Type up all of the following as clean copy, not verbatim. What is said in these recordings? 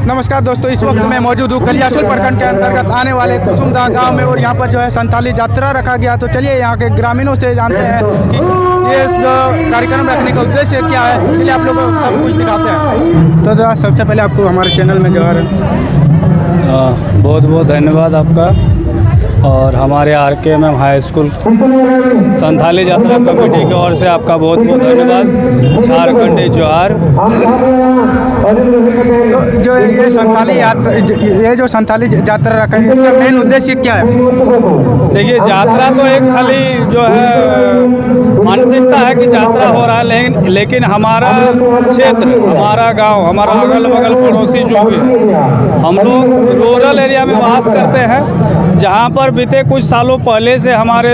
नमस्कार दोस्तों, इस वक्त मैं मौजूद हूँ कलियासोल प्रखंड के अंतर्गत आने वाले कुसुमदा गांव में और यहाँ पर जो है संताली यात्रा रखा गया। तो चलिए यहाँ के ग्रामीणों से जानते हैं कि ये कार्यक्रम रखने का उद्देश्य क्या है। चलिए आप लोगों को सब कुछ दिखाते हैं। तो दादा, सबसे पहले आपको हमारे चैनल में जो है बहुत बहुत धन्यवाद आपका और हमारे RKM हाई स्कूल संताली यात्रा कमेटी की ओर से आपका बहुत बहुत धन्यवाद। झारखंडी जोहार। तो जो ये संताली यात्रा रखा है, इसका मेन उद्देश्य क्या है? देखिए, यात्रा तो एक खाली जो है मानसिकता है कि यात्रा हो रहा है, लेकिन हमारा क्षेत्र, हमारा गांव, हमारा अगल बगल पड़ोसी जो भी है, हम लोग रूरल एरिया में वास करते हैं, जहां पर बीते कुछ सालों पहले से हमारे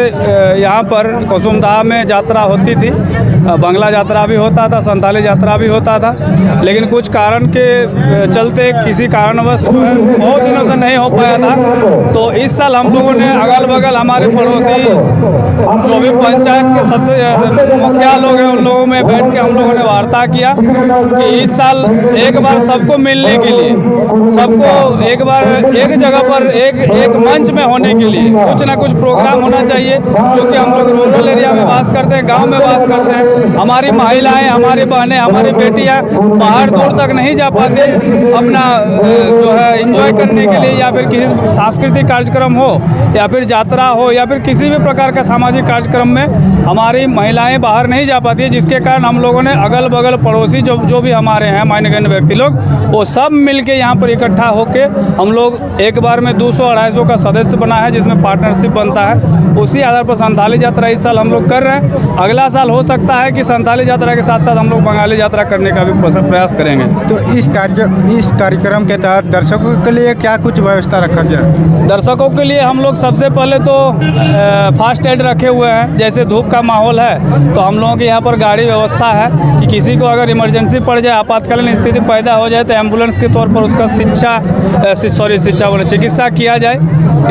यहाँ पर कुसुमदा में यात्रा होती थी। बंगला यात्रा भी होता था, संताली यात्रा भी होता था, लेकिन कुछ कारण के चलते किसी कारणवश बहुत दिनों से नहीं हो पाया था। तो इस साल हम लोगों ने अगल बगल हमारे पड़ोसी जो भी पंचायत के मुखिया लोग हैं, उन लोगों में बैठ के हम लोगों ने वार्ता किया कि इस साल एक बार सबको मिलने के लिए, सबको एक बार एक जगह पर एक मंच में होने के लिए कुछ ना कुछ प्रोग्राम होना चाहिए। क्योंकि हम लोग रूरल एरिया में वास करते हैं, गांव में वास करते हैं, हमारी महिलाएं, हमारी बहनें, हमारी बेटियां बाहर दूर तक नहीं जा पाते अपना जो है एंजॉय करने के लिए, या फिर किसी सांस्कृतिक कार्यक्रम हो, या फिर यात्रा हो, या फिर किसी भी प्रकार का सामाजिक कार्यक्रम में हमारी महिलाएं बाहर नहीं जा पाती है। जिसके कारण हम लोगों ने अगल बगल पड़ोसी जो भी हमारे हैं मान्यगण्य व्यक्ति लोग, वो सब मिलके यहाँ पर इकट्ठा होके हम लोग एक बार में 200-250 का सदस्य बना है, जिसमें पार्टनरशिप बनता है। उसी आधार पर संताली यात्रा इस साल हम लोग कर रहे हैं। अगला साल हो सकता है कि संताली यात्रा के साथ साथ हम लोग बंगाली यात्रा करने का भी प्रयास करेंगे। तो इस कार्यक्रम के तहत दर्शकों के लिए क्या कुछ व्यवस्था रखा गया है? दर्शकों के लिए हम लोग सबसे पहले तो फास्ट एड रखे हुए हैं। जैसे धूप का माहौल है तो हम लोगों के यहाँ पर गाड़ी व्यवस्था है कि किसी को अगर इमरजेंसी पड़ जाए, आपातकालीन स्थिति पैदा हो जाए, तो एम्बुलेंस के तौर पर उसका चिकित्सा किया जाए।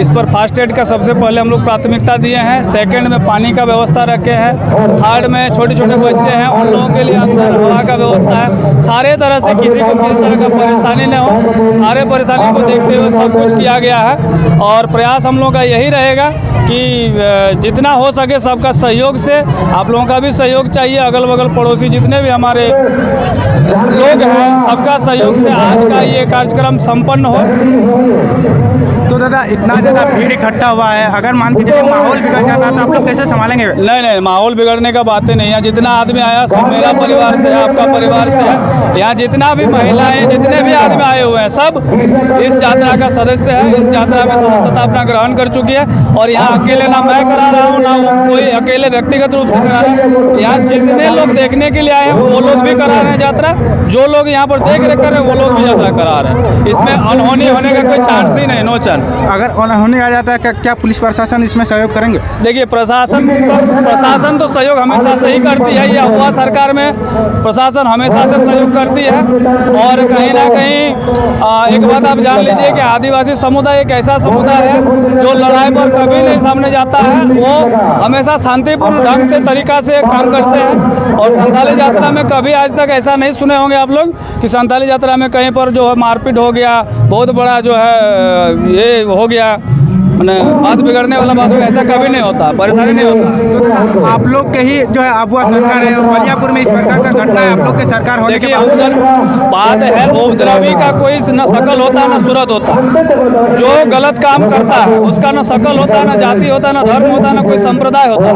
इस पर फास्ट एड का सबसे पहले हम लोग प्राथमिकता दिए हैं। सेकंड में पानी का व्यवस्था रखे हैं। थर्ड में छोटे छोटे बच्चे हैं, उन लोगों के लिए अंदर हवा का व्यवस्था है। सारे तरह से किसी को किसी तरह का परेशानी न हो, सारे परेशानी को देखते हुए सब कुछ किया गया है। और प्रयास हम लोगों का यही रहेगा कि जितना हो सके सबका सहयोग से, आप लोगों का भी सहयोग चाहिए, अगल बगल पड़ोसी जितने भी हमारे लोग हैं सबका सहयोग से आज का ये कार्यक्रम संपन्न हो। तो दादा, इतना ज़्यादा भीड़ इकट्ठा हुआ है, अगर मान के चलिए माहौल बिगड़ जाता है तो आप लोग कैसे संभालेंगे? नहीं, माहौल बिगड़ने का बातें नहीं है। जितना आदमी आया सब मेरा परिवार से है, आपका परिवार से है। यहाँ जितना भी महिलाएं, जितने भी आदमी आए हुए हैं, सब इस यात्रा का सदस्य है। इस यात्रा में सदस्यता अपना ग्रहण कर चुकी है। और यहाँ अकेले ना मैं करा रहा हूँ, ना कोई अकेले व्यक्तिगत रूप से करा रहा है। यहाँ जितने लोग देखने के लिए आए हैं वो लोग भी करा रहे हैं यात्रा। जो लोग यहाँ पर देख रेख कर रहे हैं वो लोग भी यात्रा करा रहे हैं। इसमें अनहोनी होने का कोई चांस ही नहीं, नो चांस। अगर अनहोनी आ जाता है क्या पुलिस प्रशासन इसमें सहयोग करेंगे? देखिए, प्रशासन तो सहयोग हमेशा से ही करती है। यह हुआ सरकार में प्रशासन हमेशा से सहयोग करती है। और कहीं ना कहीं एक बात आप जान लीजिए कि आदिवासी समुदाय एक ऐसा समुदाय है जो लड़ाई पर कभी नहीं सामने जाता है। वो हमेशा शांतिपूर्ण ढंग से तरीका से काम करते हैं। और संताली यात्रा में कभी आज तक ऐसा नहीं सुने होंगे आप लोग कि संताली यात्रा में कहीं पर जो है मारपीट हो गया, बहुत बड़ा जो है ये हो गया, बात बिगड़ने वाला बात होगा, ऐसा कभी नहीं होता, परेशानी नहीं होता। तो आप लोग के ही जो है अबुआ सरकार है, बलियापुर में इस प्रकार का घटना है, आप लोग के सरकार होने के बाद बात है उपद्रवी का कोई न शकल होता न सूरत होता। जो गलत काम करता है उसका न शकल होता, न जाति होता, न धर्म होता, न कोई संप्रदाय होता।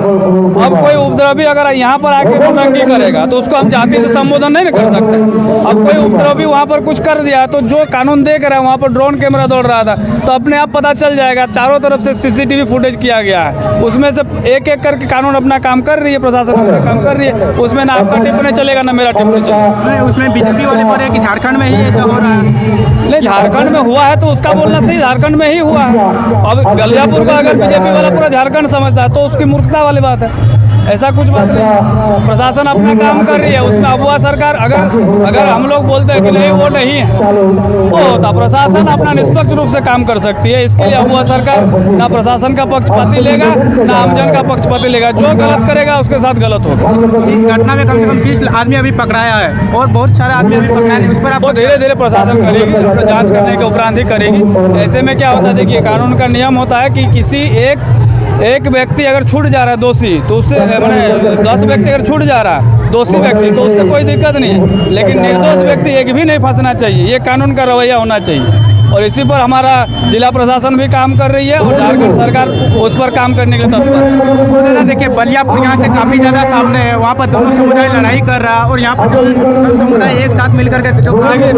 अब कोई उपद्रवी अगर यहाँ पर आके नौटंकी करेगा तो उसको हम जाति से संबोधन नहीं कर सकते। अब कोई उपद्रवी वहाँ पर कुछ कर दिया तो जो कानून देख रहा है, वहाँ पर ड्रोन कैमरा दौड़ रहा था तो अपने आप पता चल जाएगा। चारों तरफ से CCTV फुटेज किया गया है, उसमें से एक एक करके कानून अपना काम कर रही है, प्रशासन अपना काम कर रही है। उसमें ना आपका टिप्पणी चलेगा ना मेरा टिप्पणी चलेगा। उसमें बीजेपी वाले बोल रहे हैं कि झारखंड में ही ऐसा हो रहा है। नहीं, झारखंड में हुआ है तो उसका बोलना सही, झारखंड में ही हुआ है। अब बलियापुर का अगर बीजेपी वाला पूरा झारखंड समझता है तो उसकी मूर्खता वाली बात है। ऐसा कुछ बात नहीं। प्रशासन अपना काम कर रही है, उसमें अबुआ सरकार अगर हम लोग बोलते हैं कि नहीं वो नहीं है तो प्रशासन अपना निष्पक्ष रूप से काम कर सकती है। इसके लिए अबुआ सरकार ना प्रशासन का पक्षपाती लेगा ना आमजन का पक्षपाती लेगा। जो गलत करेगा उसके साथ गलत होगा। इस घटना में कम से कम 20 आदमी अभी पकड़ाया है और बहुत सारे आदमी अभी पकड़ाए नहीं, उस पर आप वो धीरे धीरे प्रशासन करेगी, जांच करने के उपरांत ही करेगी। ऐसे में क्या होता है, देखिए कानून का नियम होता है कि किसी एक व्यक्ति अगर छूट जा रहा है दोषी, तो उससे मैंने 10 व्यक्ति अगर छूट जा रहा है दोषी व्यक्ति, तो उससे कोई दिक्कत नहीं है। लेकिन निर्दोष व्यक्ति एक भी नहीं फंसना चाहिए, ये कानून का रवैया होना चाहिए। और इसी पर हमारा जिला प्रशासन भी काम कर रही है और झारखंड सरकार उस पर काम करने के लिए तत्पर है। देखिए बलियापुर यहाँ से काफ़ी ज़्यादा सामने है, वहाँ पर दोनों समुदाय लड़ाई कर रहा है और यहाँ पर सब समुदाय एक साथ मिलकर के देखिए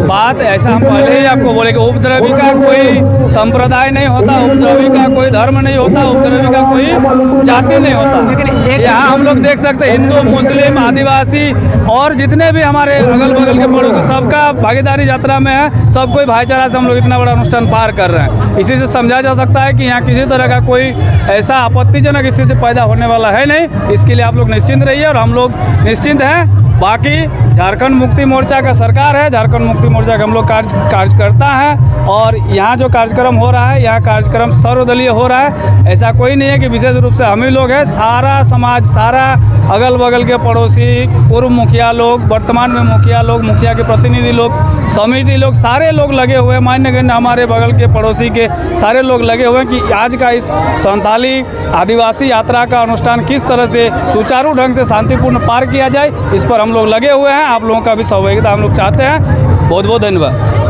बात ऐसा, हम पहले ही आपको बोले कि उपद्रवी का कोई संप्रदाय नहीं होता, उपद्रवी का कोई धर्म नहीं होता, उपद्रवी का कोई जाति नहीं होता। लेकिन यहाँ हम लोग देख सकते हैं हिंदू, मुस्लिम, आदिवासी और जितने भी हमारे अगल बगल के पड़ोसी सबका भागीदारी यात्रा में है। सब कोई भाईचारा से हम लोग इतना बड़ा अनुष्ठान पार कर रहे हैं। इसी से समझा जा सकता है कि यहाँ किसी तरह का कोई ऐसा आपत्तिजनक स्थिति पैदा होने वाला है नहीं। इसके लिए आप लोग निश्चिंत रहिए और हम लोग निश्चिंत हैं। बाकी झारखंड मुक्ति मोर्चा का सरकार है, झारखंड मुक्ति मोर्चा का हम लोग कार्यकर्ता हैं और यहाँ जो कार्यक्रम हो रहा है, यहाँ कार्यक्रम सर्वदलीय हो रहा है। ऐसा कोई नहीं है कि विशेष रूप से हम ही लोग हैं, सारा समाज, सारा अगल बगल के पड़ोसी, पूर्व मुखिया लोग, वर्तमान में मुखिया लोग, मुखिया के प्रतिनिधि लोग, समिति लोग, सारे लोग लगे हुए हैं। मान्यगण्य हमारे बगल के पड़ोसी के सारे लोग लगे हुए हैं कि आज का इस संथाली आदिवासी यात्रा का अनुष्ठान किस तरह से सुचारू ढंग से शांतिपूर्ण पार किया जाए, इस पर हम लोग लगे हुए हैं। आप लोगों का भी सहभागिता हम लोग चाहते हैं। बहुत बहुत धन्यवाद।